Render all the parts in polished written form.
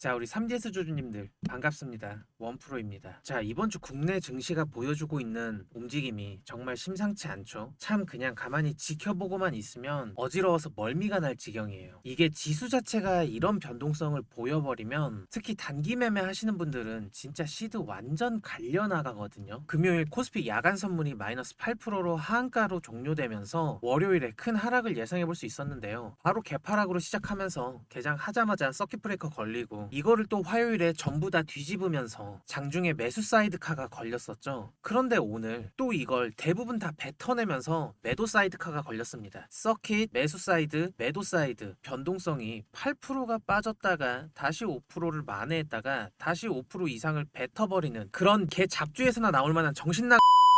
자, 우리 3DS 주주님들 반갑습니다. 원프로입니다. 자, 이번 주 국내 증시가 보여주고 있는 움직임이 정말 심상치 않죠. 참 그냥 가만히 지켜보고만 있으면 어지러워서 멀미가 날 지경이에요. 이게 지수 자체가 이런 변동성을 보여버리면 특히 단기 매매 하시는 분들은 진짜 시드 완전 갈려 나가거든요. 금요일 코스피 야간 선물이 마이너스 8%로 하한가로 종료되면서 월요일에 큰 하락을 예상해 볼 수 있었는데요. 바로 개파락으로 시작하면서 개장하자마자 서킷 브레이커 걸리고 이거를 또 화요일에 전부 다 뒤집으면서 장중에 매수 사이드카가 걸렸었죠. 그런데 오늘 또 이걸 대부분 다 뱉어내면서 매도 사이드카가 걸렸습니다. 서킷, 매수 사이드, 매도 사이드 변동성이 8%가 빠졌다가 다시 5%를 만회했다가 다시 5% 이상을 뱉어버리는 그런 개 잡주에서나 나올 만한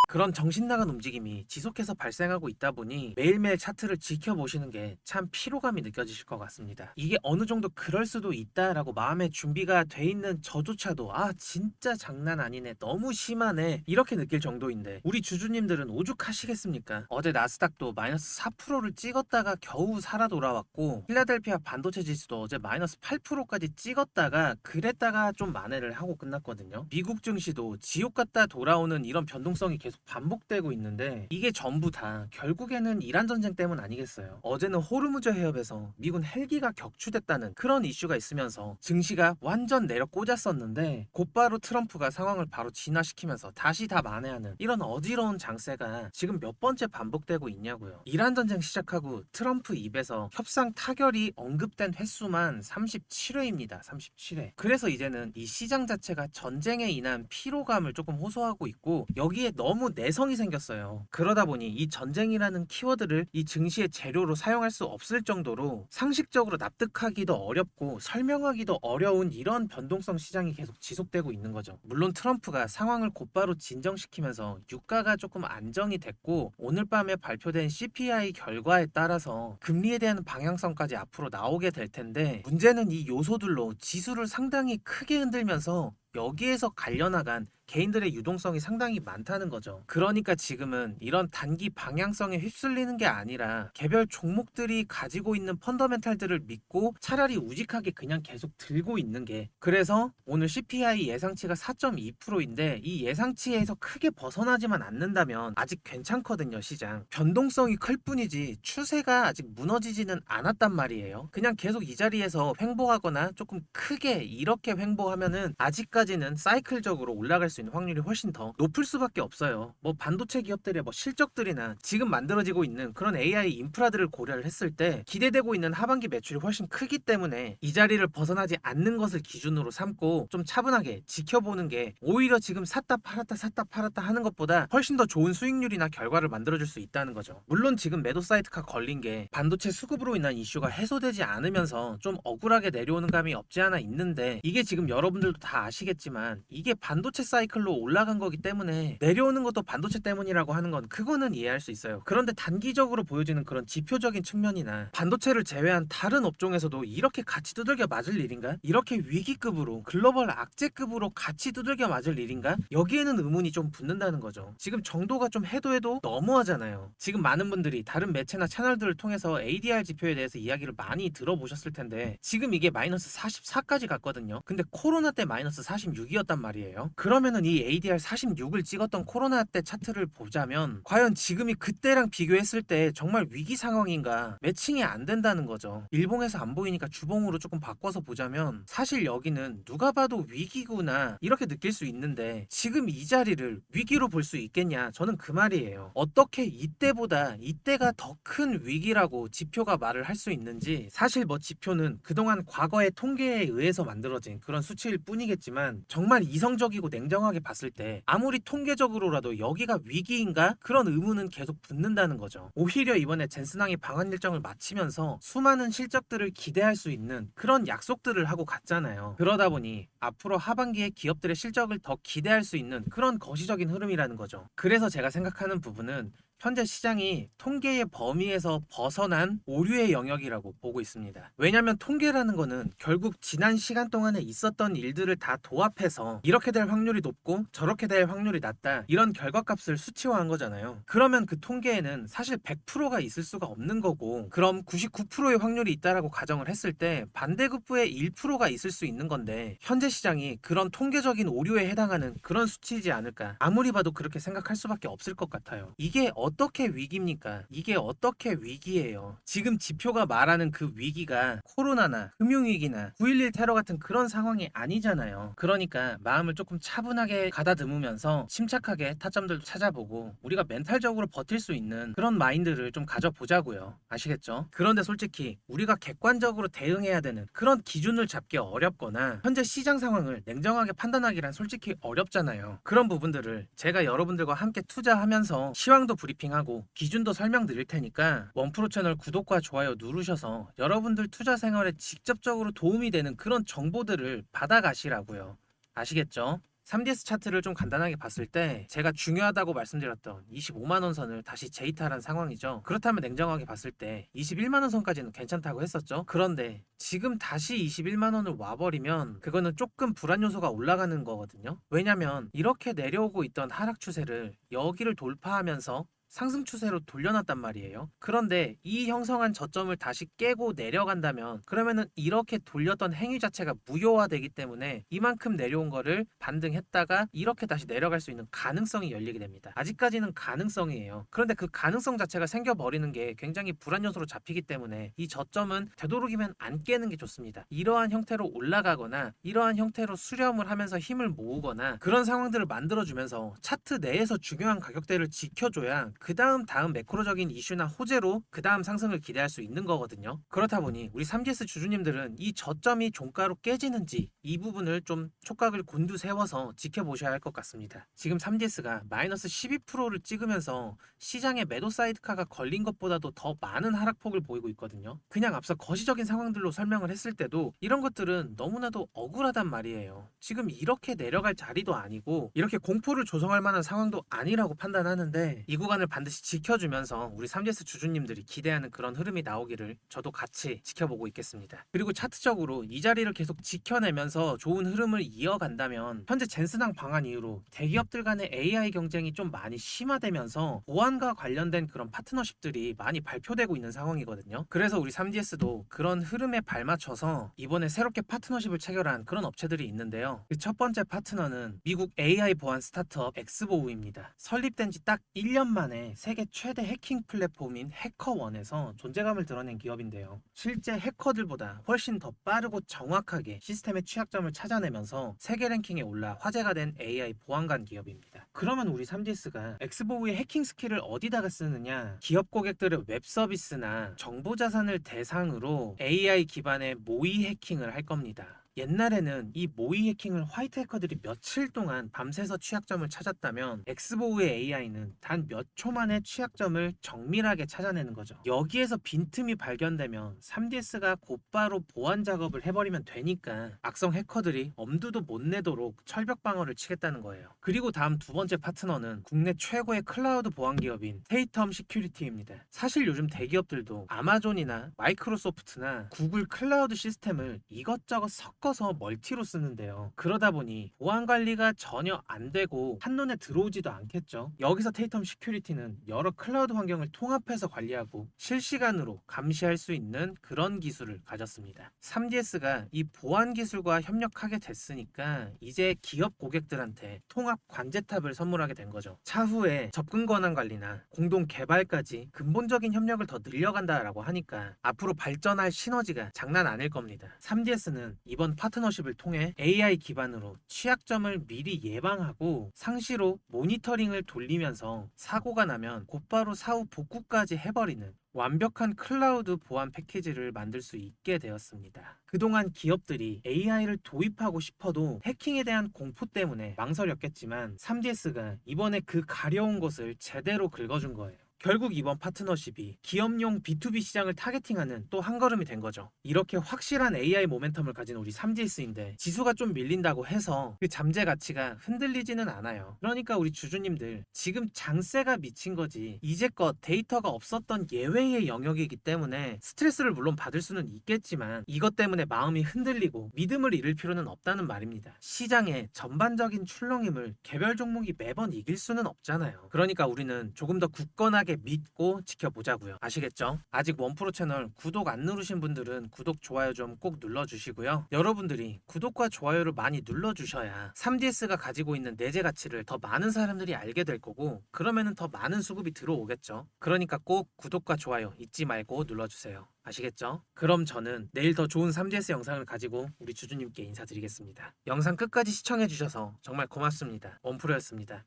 그런 정신나간 움직임이 지속해서 발생하고 있다 보니 매일매일 차트를 지켜보시는 게 참 피로감이 느껴지실 것 같습니다. 이게 어느 정도 그럴 수도 있다라고 마음의 준비가 돼 있는 저조차도 진짜 장난 아니네, 너무 심하네, 이렇게 느낄 정도인데 우리 주주님들은 오죽하시겠습니까? 어제 나스닥도 마이너스 4%를 찍었다가 겨우 살아 돌아왔고 필라델피아 반도체 지수도 어제 마이너스 8%까지 찍었다가 그랬다가 좀 만회를 하고 끝났거든요. 미국 증시도 지옥 같다 돌아오는 이런 변동성이 계속 반복되고 있는데 이게 전부 다 결국에는 이란 전쟁 때문 아니겠어요? 어제는 호르무즈 해협에서 미군 헬기가 격추됐다는 그런 이슈가 있으면서 증시가 완전 내려 꽂았었는데 곧바로 트럼프가 상황을 바로 진화시키면서 다시 다 만회하는 이런 어지러운 장세가 지금 몇 번째 반복되고 있냐고요. 이란 전쟁 시작하고 트럼프 입에서 협상 타결이 언급된 횟수만 37회입니다. 37회. 그래서 이제는 이 시장 자체가 전쟁에 인한 피로감을 조금 호소하고 있고 여기에 너무 내성이 생겼어요. 그러다 보니 이 전쟁이라는 키워드를 이 증시의 재료로 사용할 수 없을 정도로 상식적으로 납득하기도 어렵고 설명하기도 어려운 이런 변동성 시장이 계속 지속되고 있는 거죠. 물론 트럼프가 상황을 곧바로 진정시키면서 유가가 조금 안정이 됐고 오늘 밤에 발표된 CPI 결과에 따라서 금리에 대한 방향성까지 앞으로 나오게 될 텐데 문제는 이 요소들로 지수를 상당히 크게 흔들면서 여기에서 갈려나간 개인들의 유동성이 상당히 많다는 거죠. 그러니까 지금은 이런 단기 방향성에 휩쓸리는 게 아니라 개별 종목들이 가지고 있는 펀더멘탈들을 믿고 차라리 우직하게 그냥 계속 들고 있는 게, 그래서 오늘 CPI 예상치가 4.2%인데 이 예상치에서 크게 벗어나지만 않는다면 아직 괜찮거든요. 시장 변동성이 클 뿐이지 추세가 아직 무너지지는 않았단 말이에요. 그냥 계속 이 자리에서 횡보하거나 조금 크게 이렇게 횡보하면은 아직까지는 사이클적으로 올라갈 수 있는 확률이 훨씬 더 높을 수밖에 없어요. 뭐 반도체 기업들의 실적들이나 지금 만들어지고 있는 그런 AI 인프라들을 고려를 했을 때 기대되고 있는 하반기 매출이 훨씬 크기 때문에 이 자리를 벗어나지 않는 것을 기준으로 삼고 좀 차분하게 지켜보는 게 오히려 지금 샀다 팔았다 하는 것보다 훨씬 더 좋은 수익률이나 결과를 만들어줄 수 있다는 거죠. 물론 지금 매도 사이트가 걸린 게 반도체 수급으로 인한 이슈가 해소되지 않으면서 좀 억울하게 내려오는 감이 없지 않아 있는데 이게 지금 여러분들도 다 아시겠지만 이게 반도체 사이클로 올라간 거기 때문에 내려오는 것도 반도체 때문이라고 하는 건 그거는 이해할 수 있어요. 그런데 단기적으로 보여지는 그런 지표적인 측면이나 반도체를 제외한 다른 업종에서도 이렇게 같이 두들겨 맞을 일인가? 이렇게 위기급으로 글로벌 악재급으로 같이 두들겨 맞을 일인가? 여기에는 의문이 좀 붙는다는 거죠. 지금 정도가 좀 해도 너무하잖아요. 지금 많은 분들이 다른 매체나 채널들을 통해서 ADR 지표에 대해서 이야기를 많이 들어보셨을 텐데 지금 이게 마이너스 44까지 갔거든요. 근데 코로나 때 마이너스 46이었단 말이에요. 그러면은 이 ADR 46을 찍었던 코로나 때 차트를 보자면 과연 지금이 그때랑 비교했을 때 정말 위기 상황인가 매칭이 안 된다는 거죠. 일봉에서 안 보이니까 주봉으로 조금 바꿔서 보자면 사실 여기는 누가 봐도 위기구나 이렇게 느낄 수 있는데 지금 이 자리를 위기로 볼 수 있겠냐, 저는 그 말이에요. 어떻게 이때보다 이때가 더 큰 위기라고 지표가 말을 할 수 있는지, 사실 지표는 그동안 과거의 통계에 의해서 만들어진 그런 수치일 뿐이겠지만 정말 이성적이고 냉정하게 봤을 때 아무리 통계적으로라도 여기가 위기인가? 그런 의문은 계속 붙는다는 거죠. 오히려 이번에 젠슨항이 방한 일정을 마치면서 수많은 실적들을 기대할 수 있는 그런 약속들을 하고 갔잖아요. 그러다 보니 앞으로 하반기에 기업들의 실적을 더 기대할 수 있는 그런 거시적인 흐름이라는 거죠. 그래서 제가 생각하는 부분은 현재 시장이 통계의 범위에서 벗어난 오류의 영역이라고 보고 있습니다. 왜냐하면 통계라는 거는 결국 지난 시간 동안에 있었던 일들을 다 도합해서 이렇게 될 확률이 높고 저렇게 될 확률이 낮다, 이런 결과값을 수치화한 거잖아요. 그러면 그 통계에는 사실 100%가 있을 수가 없는 거고, 그럼 99%의 확률이 있다라고 가정을 했을 때 반대급부의 1%가 있을 수 있는 건데, 현재 시장이 그런 통계적인 오류에 해당하는 그런 수치이지 않을까, 아무리 봐도 그렇게 생각할 수밖에 없을 것 같아요. 이게 어떻게 위기입니까? 이게 어떻게 위기예요? 지금 지표가 말하는 그 위기가 코로나나 금융위기나 9.11 테러 같은 그런 상황이 아니잖아요. 그러니까 마음을 조금 차분하게 가다듬으면서 침착하게 타점들도 찾아보고 우리가 멘탈적으로 버틸 수 있는 그런 마인드를 좀 가져보자고요. 아시겠죠? 그런데 솔직히 우리가 객관적으로 대응해야 되는 그런 기준을 잡기 어렵거나 현재 시장 상황을 냉정하게 판단하기란 솔직히 어렵잖아요. 그런 부분들을 제가 여러분들과 함께 투자하면서 시황도 브리핑하고 기준도 설명드릴 테니까 원프로 채널 구독과 좋아요 누르셔서 여러분들 투자 생활에 직접적으로 도움이 되는 그런 정보들을 받아가시라고요. 아시겠죠? 3DS 차트를 좀 간단하게 봤을 때 제가 중요하다고 말씀드렸던 25만원 선을 다시 재이탈한 상황이죠. 그렇다면 냉정하게 봤을 때 21만원 선까지는 괜찮다고 했었죠. 그런데 지금 다시 21만원을 와버리면 그거는 조금 불안 요소가 올라가는 거거든요. 왜냐면 이렇게 내려오고 있던 하락 추세를 여기를 돌파하면서 상승 추세로 돌려놨단 말이에요. 그런데 이 형성한 저점을 다시 깨고 내려간다면 그러면은 이렇게 돌렸던 행위 자체가 무효화되기 때문에 이만큼 내려온 거를 반등했다가 이렇게 다시 내려갈 수 있는 가능성이 열리게 됩니다. 아직까지는 가능성이에요. 그런데 그 가능성 자체가 생겨버리는 게 굉장히 불안 요소로 잡히기 때문에 이 저점은 되도록이면 안 깨는 게 좋습니다. 이러한 형태로 올라가거나 이러한 형태로 수렴을 하면서 힘을 모으거나 그런 상황들을 만들어주면서 차트 내에서 중요한 가격대를 지켜줘야 그 다음 매크로적인 이슈나 호재로 그 다음 상승을 기대할 수 있는 거거든요. 그렇다 보니 우리 3DS 주주님들은 이 저점이 종가로 깨지는지 이 부분을 좀 촉각을 곤두세워서 지켜보셔야 할 것 같습니다. 지금 3DS가 마이너스 12%를 찍으면서 시장에 매도 사이드카가 걸린 것보다도 더 많은 하락폭을 보이고 있거든요. 그냥 앞서 거시적인 상황들로 설명을 했을 때도 이런 것들은 너무나도 억울하단 말이에요. 지금 이렇게 내려갈 자리도 아니고 이렇게 공포를 조성할 만한 상황도 아니라고 판단하는데 이 구간을 반드시 지켜주면서 우리 3DS 주주님들이 기대하는 그런 흐름이 나오기를 저도 같이 지켜보고 있겠습니다. 그리고 차트적으로 이 자리를 계속 지켜내면서 좋은 흐름을 이어간다면 현재 젠슨항 방한 이후로 대기업들 간의 AI 경쟁이 좀 많이 심화되면서 보안과 관련된 그런 파트너십들이 많이 발표되고 있는 상황이거든요. 그래서 우리 3DS도 그런 흐름에 발맞춰서 이번에 새롭게 파트너십을 체결한 그런 업체들이 있는데요. 그 첫 번째 파트너는 미국 AI 보안 스타트업 엑스보우입니다. 설립된 지 딱 1년 만에 세계 최대 해킹 플랫폼인 해커원에서 존재감을 드러낸 기업인데요. 실제 해커들보다 훨씬 더 빠르고 정확하게 시스템의 취약점을 찾아내면서 세계 랭킹에 올라 화제가 된 AI 보안관 기업입니다. 그러면 우리 3DS가 엑스보우의 해킹 스킬을 어디다가 쓰느냐? 기업 고객들의 웹 서비스나 정보 자산을 대상으로 AI 기반의 모의 해킹을 할 겁니다. 옛날에는 이 모의 해킹을 화이트 해커들이 며칠 동안 밤새서 취약점을 찾았다면 엑스보우의 AI는 단 몇 초 만에 취약점을 정밀하게 찾아내는 거죠. 여기에서 빈틈이 발견되면 3DS가 곧바로 보안 작업을 해버리면 되니까 악성 해커들이 엄두도 못 내도록 철벽 방어를 치겠다는 거예요. 그리고 다음 두 번째 파트너는 국내 최고의 클라우드 보안 기업인 테이텀 시큐리티입니다. 사실 요즘 대기업들도 아마존이나 마이크로소프트나 구글 클라우드 시스템을 이것저것 섞어서 멀티로 쓰는데요. 그러다 보니 보안 관리가 전혀 안 되고 한눈에 들어오지도 않겠죠. 여기서 테이텀 시큐리티는 여러 클라우드 환경을 통합해서 관리하고 실시간으로 감시할 수 있는 그런 기술을 가졌습니다. 3DS가 이 보안 기술과 협력하게 됐으니까 이제 기업 고객들한테 통합 관제탑을 선물하게 된 거죠. 차후에 접근 권한 관리나 공동 개발까지 근본적인 협력을 더 늘려간다라고 하니까 앞으로 발전할 시너지가 장난 아닐 겁니다. 3DS는 이번 파트너십을 통해 AI 기반으로 취약점을 미리 예방하고 상시로 모니터링을 돌리면서 사고가 나면 곧바로 사후 복구까지 해버리는 완벽한 클라우드 보안 패키지를 만들 수 있게 되었습니다. 그동안 기업들이 AI를 도입하고 싶어도 해킹에 대한 공포 때문에 망설였겠지만 3DS가 이번에 그 가려운 것을 제대로 긁어준 거예요. 결국 이번 파트너십이 기업용 B2B 시장을 타겟팅하는 또 한 걸음이 된 거죠. 이렇게 확실한 AI 모멘텀을 가진 우리 3GS인데 지수가 좀 밀린다고 해서 그 잠재 가치가 흔들리지는 않아요. 그러니까 우리 주주님들 지금 장세가 미친 거지 이제껏 데이터가 없었던 예외의 영역이기 때문에 스트레스를 물론 받을 수는 있겠지만 이것 때문에 마음이 흔들리고 믿음을 잃을 필요는 없다는 말입니다. 시장의 전반적인 출렁임을 개별 종목이 매번 이길 수는 없잖아요. 그러니까 우리는 조금 더 굳건하게 믿고 지켜보자고요. 아시겠죠? 아직 원프로 채널 구독 안 누르신 분들은 구독, 좋아요 좀 꼭 눌러주시고요. 여러분들이 구독과 좋아요를 많이 눌러주셔야 3DS가 가지고 있는 내재 가치를 더 많은 사람들이 알게 될 거고 그러면은 더 많은 수급이 들어오겠죠. 그러니까 꼭 구독과 좋아요 잊지 말고 눌러주세요. 아시겠죠? 그럼 저는 내일 더 좋은 3DS 영상을 가지고 우리 주주님께 인사드리겠습니다. 영상 끝까지 시청해주셔서 정말 고맙습니다. 원프로였습니다.